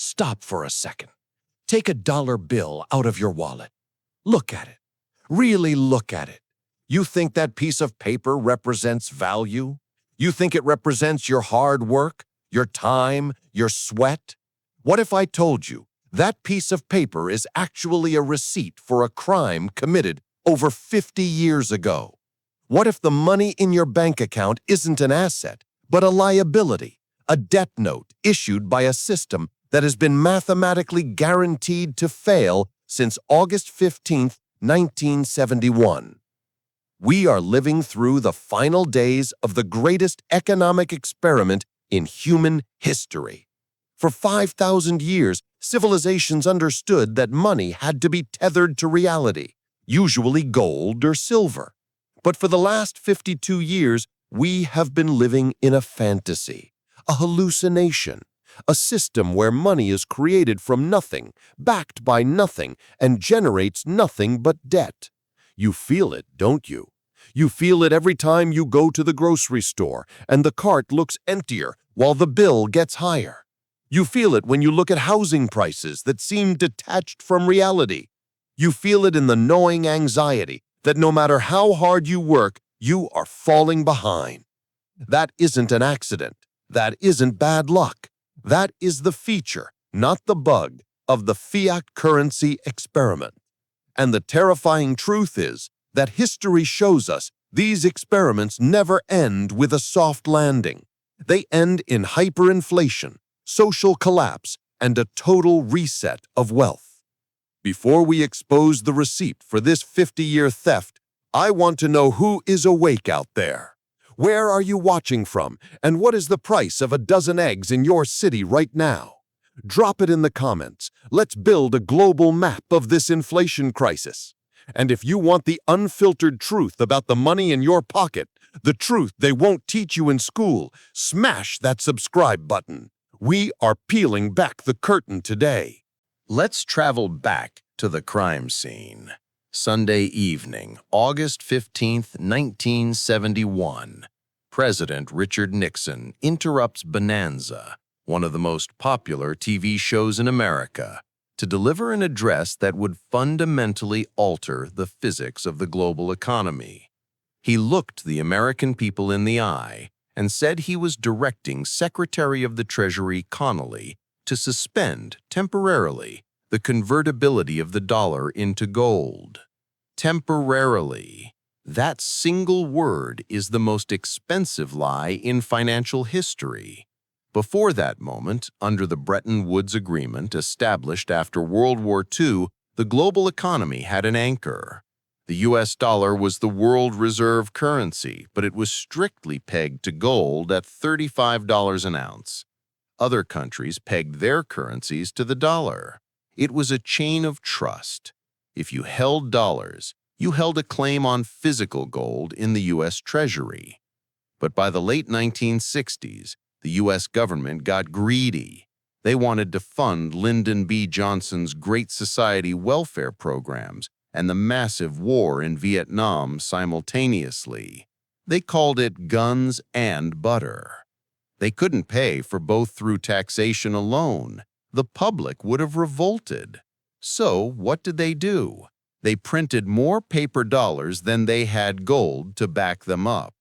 Stop for a second. Take a dollar bill out of your wallet. Look at it. Really look at it. You think that piece of paper represents value? You think it represents your hard work, your time, your sweat? What if I told you that piece of paper is actually a receipt for a crime committed over 50 years ago? What if the money in your bank account isn't an asset, but a liability, a debt note issued by a system that has been mathematically guaranteed to fail since August 15, 1971? We are living through the final days of the greatest economic experiment in human history. For 5,000 years, civilizations understood that money had to be tethered to reality, usually gold or silver. But for the last 52 years, we have been living in a fantasy, a hallucination, a system where money is created from nothing, backed by nothing, and generates nothing but debt. You feel it, don't you? You feel it every time you go to the grocery store and the cart looks emptier while the bill gets higher. You feel it when you look at housing prices that seem detached from reality. You feel it in the gnawing anxiety that no matter how hard you work, you are falling behind. That isn't an accident. That isn't bad luck. That is the feature, not the bug, of the fiat currency experiment. And the terrifying truth is that history shows us these experiments never end with a soft landing. They end in hyperinflation, social collapse, and a total reset of wealth. Before we expose the receipt for this 50-year theft, I want to know who is awake out there. Where are you watching from, and what is the price of a dozen eggs in your city right now? Drop it in the comments. Let's build a global map of this inflation crisis. And if you want the unfiltered truth about the money in your pocket, the truth they won't teach you in school, smash that subscribe button. We are peeling back the curtain today. Let's travel back to the crime scene. Sunday evening, August 15, 1971. President Richard Nixon interrupts Bonanza, one of the most popular TV shows in America, to deliver an address that would fundamentally alter the physics of the global economy. He looked the American people in the eye and said he was directing Secretary of the Treasury Connally to suspend temporarily the convertibility of the dollar into gold. Temporarily. That single word is the most expensive lie in financial history. Before that moment, under the Bretton Woods Agreement established after World War II, the global economy had an anchor. The US dollar was the world reserve currency, but it was strictly pegged to gold at $35 an ounce. Other countries pegged their currencies to the dollar. It was a chain of trust. If you held dollars, you held a claim on physical gold in the US Treasury. But by the late 1960s, the U.S. government got greedy. They wanted to fund Lyndon B. Johnson's Great Society welfare programs and the massive war in Vietnam simultaneously. They called it guns and butter. They couldn't pay for both through taxation alone. The public would have revolted. So what did they do? They printed more paper dollars than they had gold to back them up.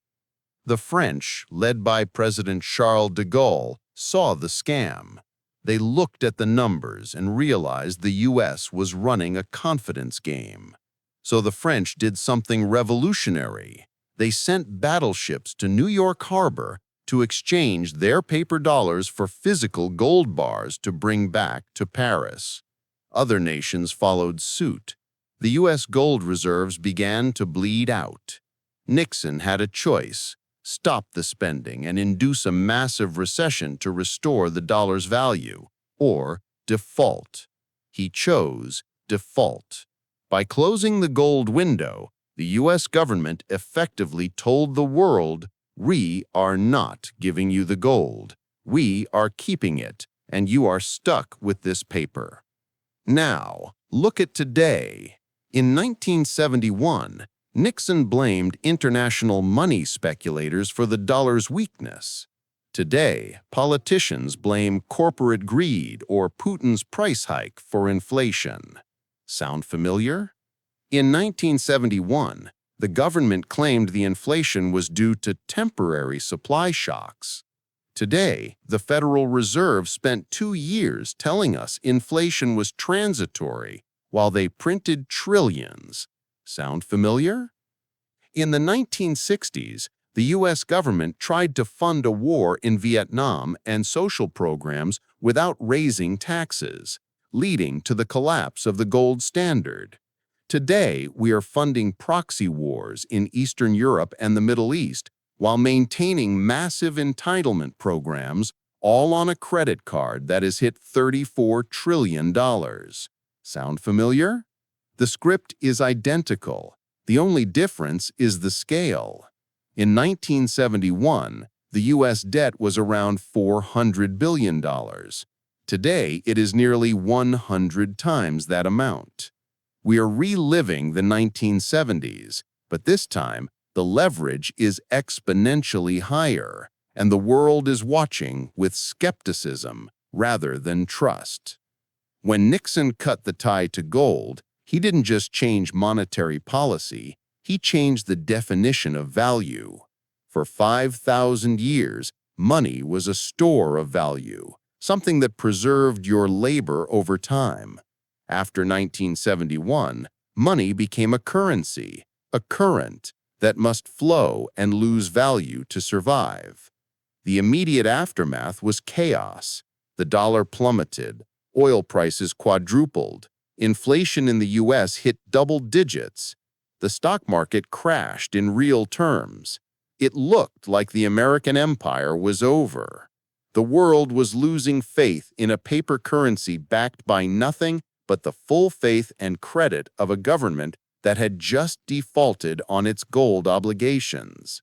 The French, led by President Charles de Gaulle, saw the scam. They looked at the numbers and realized the U.S. was running a confidence game. So the French did something revolutionary. They sent battleships to New York Harbor to exchange their paper dollars for physical gold bars to bring back to Paris. Other nations followed suit. The U.S. gold reserves began to bleed out. Nixon had a choice: stop the spending and induce a massive recession to restore the dollar's value, or default. He chose default. By closing the gold window, the U.S. government effectively told the world, "We are not giving you the gold. We are keeping it, and you are stuck with this paper." Now, look at today. In 1971, Nixon blamed international money speculators for the dollar's weakness. Today, politicians blame corporate greed or Putin's price hike for inflation. Sound familiar? In 1971, the government claimed the inflation was due to temporary supply shocks. Today, the Federal Reserve spent 2 years telling us inflation was transitory while they printed trillions. Sound familiar? In the 1960s, the U.S. government tried to fund a war in Vietnam and social programs without raising taxes, leading to the collapse of the gold standard. Today, we are funding proxy wars in Eastern Europe and the Middle East while maintaining massive entitlement programs, all on a credit card that has hit $34 trillion. Sound familiar? The script is identical. The only difference is the scale. In 1971, the U.S. debt was around $400 billion. Today, it is nearly 100 times that amount. We are reliving the 1970s, but this time, the leverage is exponentially higher, and the world is watching with skepticism rather than trust. When Nixon cut the tie to gold, he didn't just change monetary policy, he changed the definition of value. For 5,000 years, money was a store of value, something that preserved your labor over time. After 1971, money became a currency, a current that must flow and lose value to survive. The immediate aftermath was chaos. The dollar plummeted, oil prices quadrupled, inflation in the U.S. hit double digits. The stock market crashed in real terms. It looked like the American empire was over. The world was losing faith in a paper currency backed by nothing but the full faith and credit of a government that had just defaulted on its gold obligations.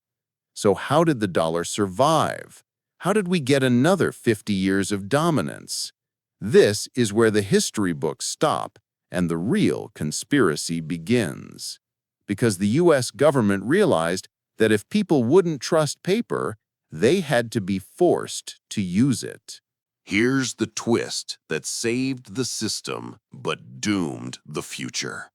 So how did the dollar survive? How did we get another 50 years of dominance? This is where the history books stop and the real conspiracy begins. Because the U.S. government realized that if people wouldn't trust paper, they had to be forced to use it. Here's the twist that saved the system but doomed the future.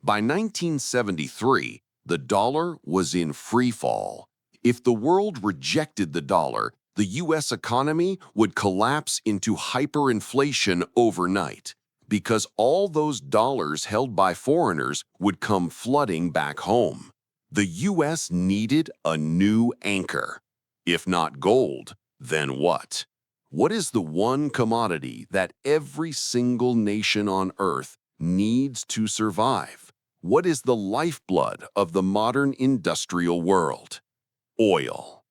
By 1973, the dollar was in free fall. If the world rejected the dollar, the U.S. economy would collapse into hyperinflation overnight, because all those dollars held by foreigners would come flooding back home. The U.S. needed a new anchor. If not gold, then what? What is the one commodity that every single nation on Earth needs to survive? What is the lifeblood of the modern industrial world? Oil.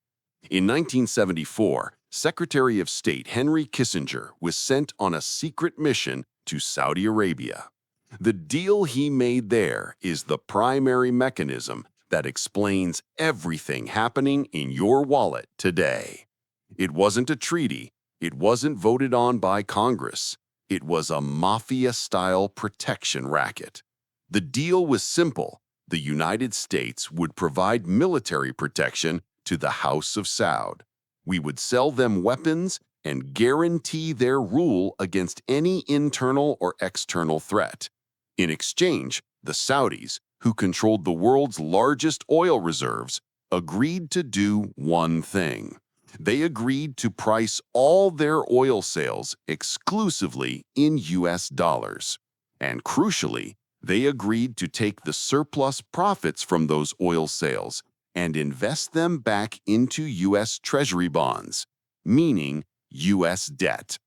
In 1974, Secretary of State Henry Kissinger was sent on a secret mission to Saudi Arabia. The deal he made there is the primary mechanism that explains everything happening in your wallet today. It wasn't a treaty. It wasn't voted on by Congress. It was a mafia-style protection racket. The deal was simple. The United States would provide military protection to the House of Saud. We would sell them weapons and guarantee their rule against any internal or external threat. In exchange, the Saudis, who controlled the world's largest oil reserves, agreed to do one thing. They agreed to price all their oil sales exclusively in US dollars. And crucially, they agreed to take the surplus profits from those oil sales and invest them back into U.S. Treasury bonds, meaning U.S. debt.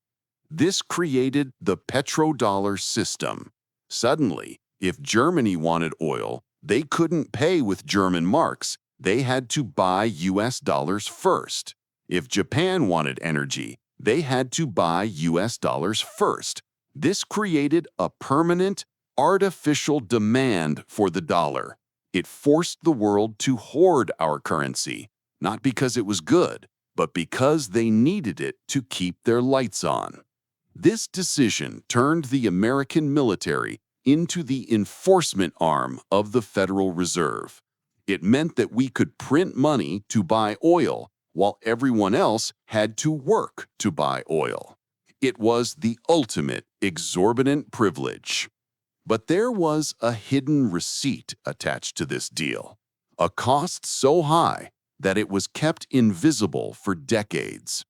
This created the petrodollar system. Suddenly, if Germany wanted oil, they couldn't pay with German marks. They had to buy U.S. dollars first. If Japan wanted energy, they had to buy U.S. dollars first. This created a permanent, artificial demand for the dollar. It forced the world to hoard our currency, not because it was good, but because they needed it to keep their lights on. This decision turned the American military into the enforcement arm of the Federal Reserve. It meant that we could print money to buy oil while everyone else had to work to buy oil. It was the ultimate exorbitant privilege. But there was a hidden receipt attached to this deal, a cost so high that it was kept invisible for decades.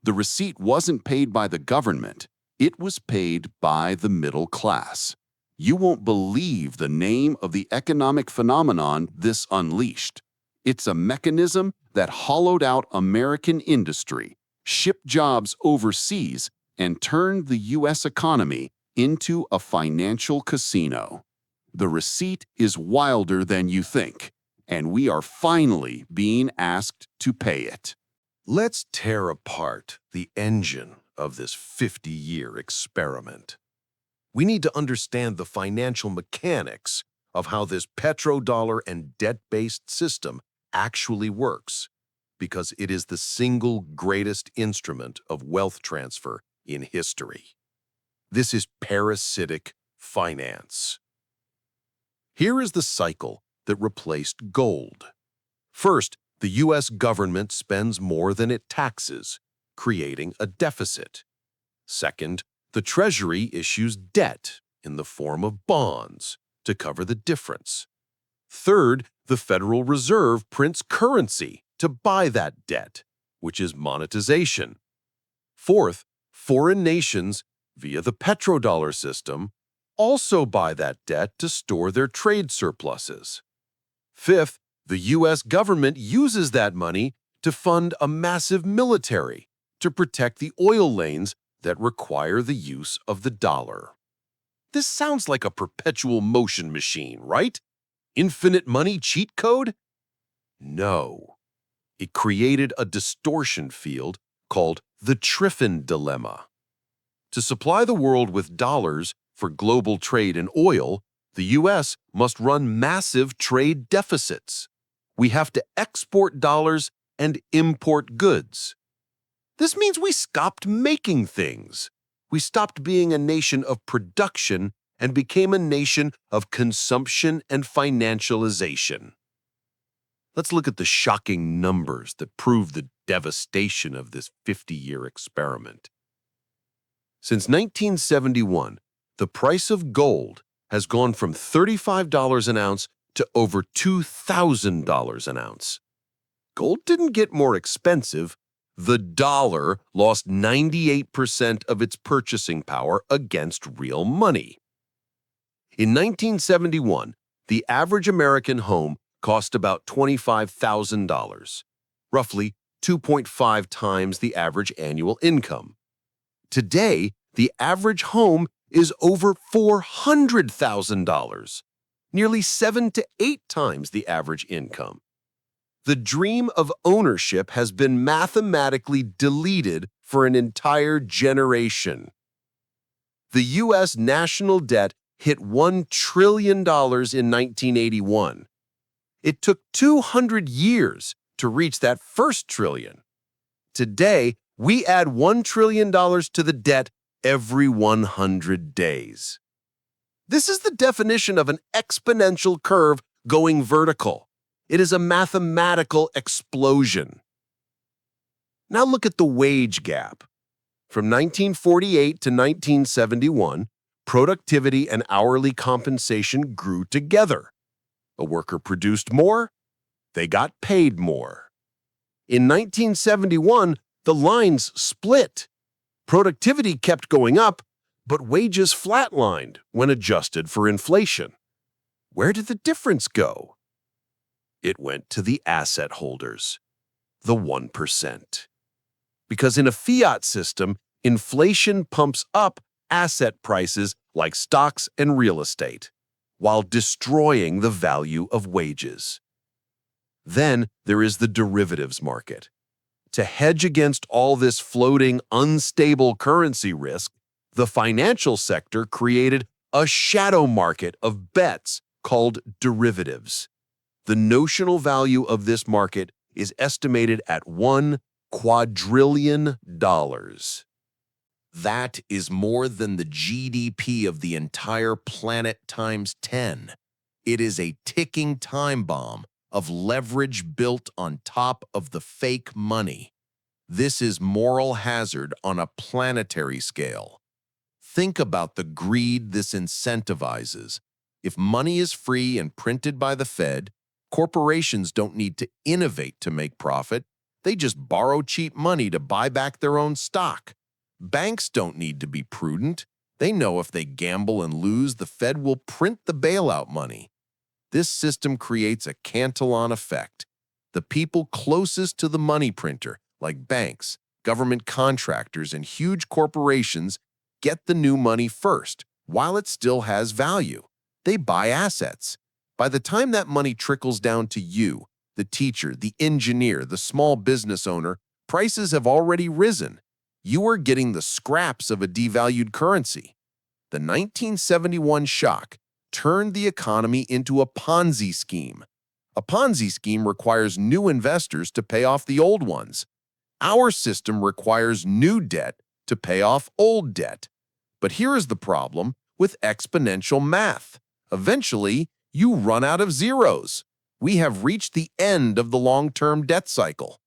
The receipt wasn't paid by the government, it was paid by the middle class. You won't believe the name of the economic phenomenon this unleashed. It's a mechanism that hollowed out American industry, shipped jobs overseas, and turned the U.S. economy into a financial casino. The receipt is wilder than you think, and we are finally being asked to pay it. Let's tear apart the engine of this 50-year experiment. We need to understand the financial mechanics of how this petrodollar and debt-based system actually works, because it is the single greatest instrument of wealth transfer in history. This is parasitic finance. Here is the cycle that replaced gold. First, the U.S. government spends more than it taxes, creating a deficit. Second, the Treasury issues debt in the form of bonds to cover the difference. Third, the Federal Reserve prints currency to buy that debt, which is monetization. Fourth, foreign nations, via the petrodollar system, also buy that debt to store their trade surpluses. Fifth, the U.S. government uses that money to fund a massive military to protect the oil lanes that require the use of the dollar. This sounds like a perpetual motion machine, right? Infinite money cheat code? No. It created a distortion field called the Triffin dilemma. To supply the world with dollars for global trade in oil, the U.S. must run massive trade deficits. We have to export dollars and import goods. This means we stopped making things. We stopped being a nation of production and became a nation of consumption and financialization. Let's look at the shocking numbers that prove the devastation of this 50-year experiment. Since 1971, the price of gold has gone from $35 an ounce to over $2,000 an ounce. Gold didn't get more expensive. The dollar lost 98% of its purchasing power against real money. In 1971, the average American home cost about $25,000, roughly 2.5 times the average annual income. Today, the average home is over $400,000, nearly 7 to 8 times the average income. The dream of ownership has been mathematically deleted for an entire generation. The U.S. national debt hit $1 trillion in 1981. It took 200 years to reach that first trillion. Today, we add $1 trillion to the debt every 100 days. This is the definition of an exponential curve going vertical. It is a mathematical explosion. Now look at the wage gap. From 1948 to 1971, productivity and hourly compensation grew together. A worker produced more, they got paid more. In 1971, the lines split. Productivity kept going up, but wages flatlined when adjusted for inflation. Where did the difference go? It went to the asset holders, the 1%. Because in a fiat system, inflation pumps up asset prices like stocks and real estate, while destroying the value of wages. Then there is the derivatives market. To hedge against all this floating, unstable currency risk, the financial sector created a shadow market of bets called derivatives. The notional value of this market is estimated at $1 quadrillion. That is more than the GDP of the entire planet times 10. It is a ticking time bomb of leverage built on top of the fake money. This is moral hazard on a planetary scale. Think about the greed this incentivizes. If money is free and printed by the Fed, corporations don't need to innovate to make profit. They just borrow cheap money to buy back their own stock. Banks don't need to be prudent. They know if they gamble and lose, the Fed will print the bailout money. This system creates a Cantillon Effect. The people closest to the money printer, like banks, government contractors, and huge corporations, get the new money first, while it still has value. They buy assets. By the time that money trickles down to you, the teacher, the engineer, the small business owner, prices have already risen. You are getting the scraps of a devalued currency. The 1971 shock turned the economy into a Ponzi scheme. A Ponzi scheme requires new investors to pay off the old ones. Our system requires new debt to pay off old debt. But here is the problem with exponential math. Eventually, you run out of zeros. We have reached the end of the long-term debt cycle.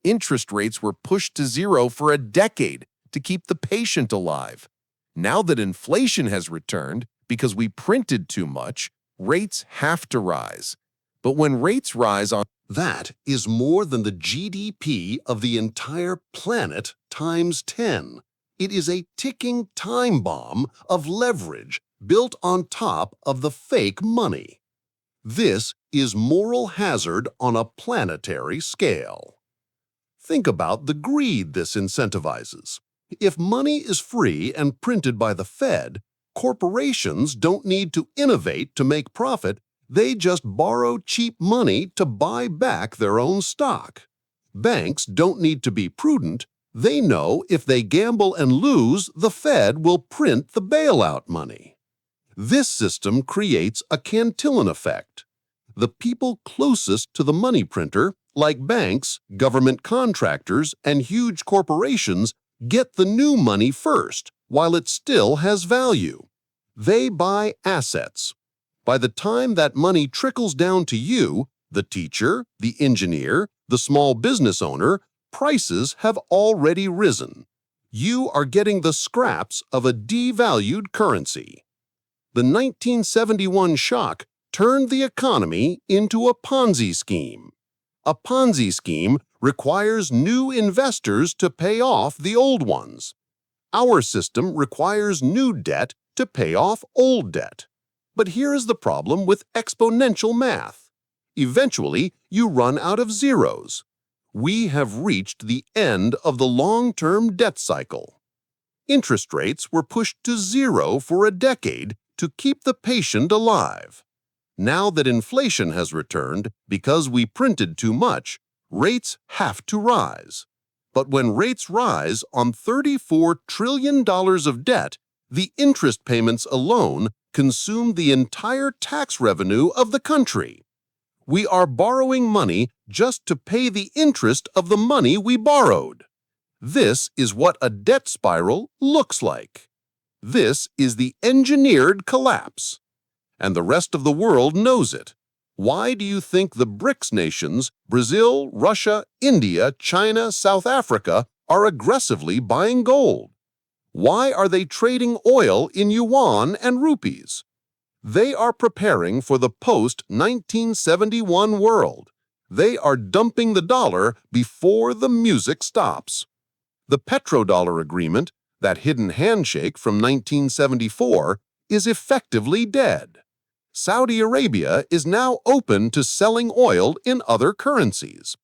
Interest rates were pushed to zero for a decade to keep the patient alive. Now that inflation has returned because we printed too much, rates have to rise. But when rates rise on that is more than the GDP of the entire planet times 10. It is a ticking time bomb of leverage built on top of the fake money. This is moral hazard on a planetary scale. Think about the greed this incentivizes. If money is free and printed by the Fed, corporations don't need to innovate to make profit. They just borrow cheap money to buy back their own stock. Banks don't need to be prudent. They know if they gamble and lose, the Fed will print the bailout money. This system creates a Cantillon Effect. The people closest to the money printer, like banks, government contractors, and huge corporations, get the new money first, while it still has value. They buy assets. By the time that money trickles down to you, the teacher, the engineer, the small business owner, prices have already risen. You are getting the scraps of a devalued currency. The 1971 shock turned the economy into a Ponzi scheme. A Ponzi scheme requires new investors to pay off the old ones. Our system requires new debt to pay off old debt. But here is the problem with exponential math. Eventually, you run out of zeros. We have reached the end of the long-term debt cycle. Interest rates were pushed to zero for a decade to keep the patient alive. Now that inflation has returned, because we printed too much, rates have to rise. But when rates rise on $34 trillion of debt, the interest payments alone consume the entire tax revenue of the country. We are borrowing money just to pay the interest of the money we borrowed. This is what a debt spiral looks like. This is the engineered collapse. And the rest of the world knows it. Why do you think the BRICS nations, Brazil, Russia, India, China, South Africa, are aggressively buying gold? Why are they trading oil in yuan and rupees? They are preparing for the post-1971 world. They are dumping the dollar before the music stops. The Petrodollar agreement, that hidden handshake from 1974, is effectively dead. Saudi Arabia is now open to selling oil in other currencies.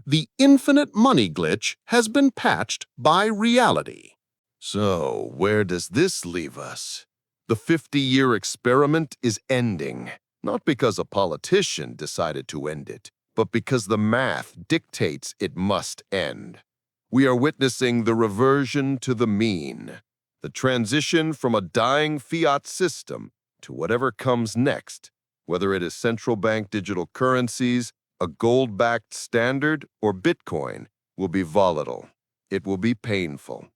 The infinite money glitch has been patched by reality. So, where does this leave us? The 50-year experiment is ending, not because a politician decided to end it, but because the math dictates it must end. We are witnessing the reversion to the mean, the transition from a dying fiat system to whatever comes next, whether it is central bank digital currencies, a gold-backed standard, or Bitcoin, will be volatile. It will be painful.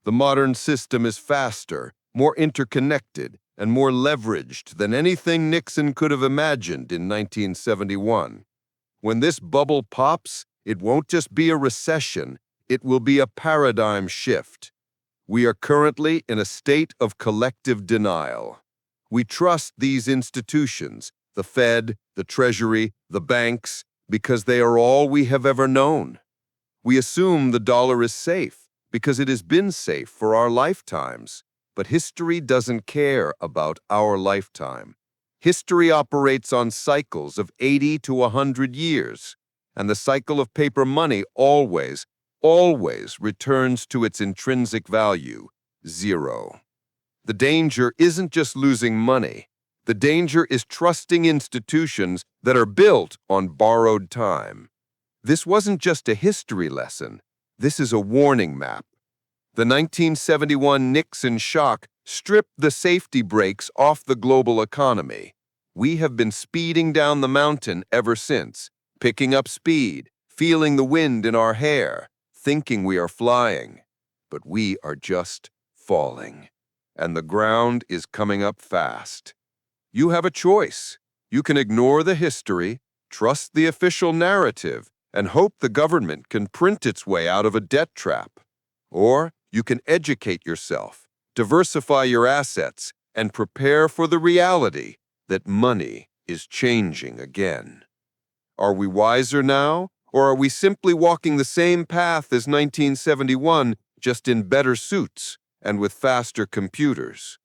The modern system is faster, more interconnected, and more leveraged than anything Nixon could have imagined in 1971. When this bubble pops, it won't just be a recession, it will be a paradigm shift. We are currently in a state of collective denial. We trust these institutions, the Fed, the Treasury, the banks, because they are all we have ever known. We assume the dollar is safe because it has been safe for our lifetimes. But history doesn't care about our lifetime. History operates on cycles of 80 to 100 years, and the cycle of paper money always returns to its intrinsic value, zero. The danger isn't just losing money. The danger is trusting institutions that are built on borrowed time. This wasn't just a history lesson. This is a warning map. The 1971 Nixon shock stripped the safety brakes off the global economy. We have been speeding down the mountain ever since, picking up speed, feeling the wind in our hair, thinking we are flying. But we are just falling. And the ground is coming up fast. You have a choice. You can ignore the history, trust the official narrative, and hope the government can print its way out of a debt trap. Or you can educate yourself, diversify your assets, and prepare for the reality that money is changing again. Are we wiser now, or are we simply walking the same path as 1971, just in better suits and with faster computers?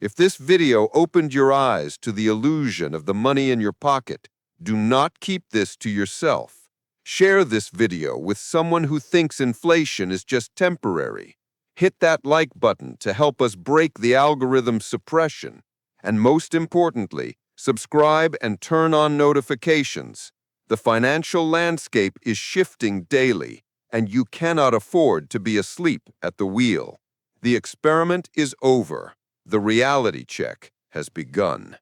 If this video opened your eyes to the illusion of the money in your pocket, do not keep this to yourself. Share this video with someone who thinks inflation is just temporary. Hit that like button to help us break the algorithm suppression. And most importantly, subscribe and turn on notifications. The financial landscape is shifting daily, and you cannot afford to be asleep at the wheel. The experiment is over. The reality check has begun.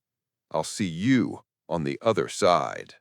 I'll see you on the other side.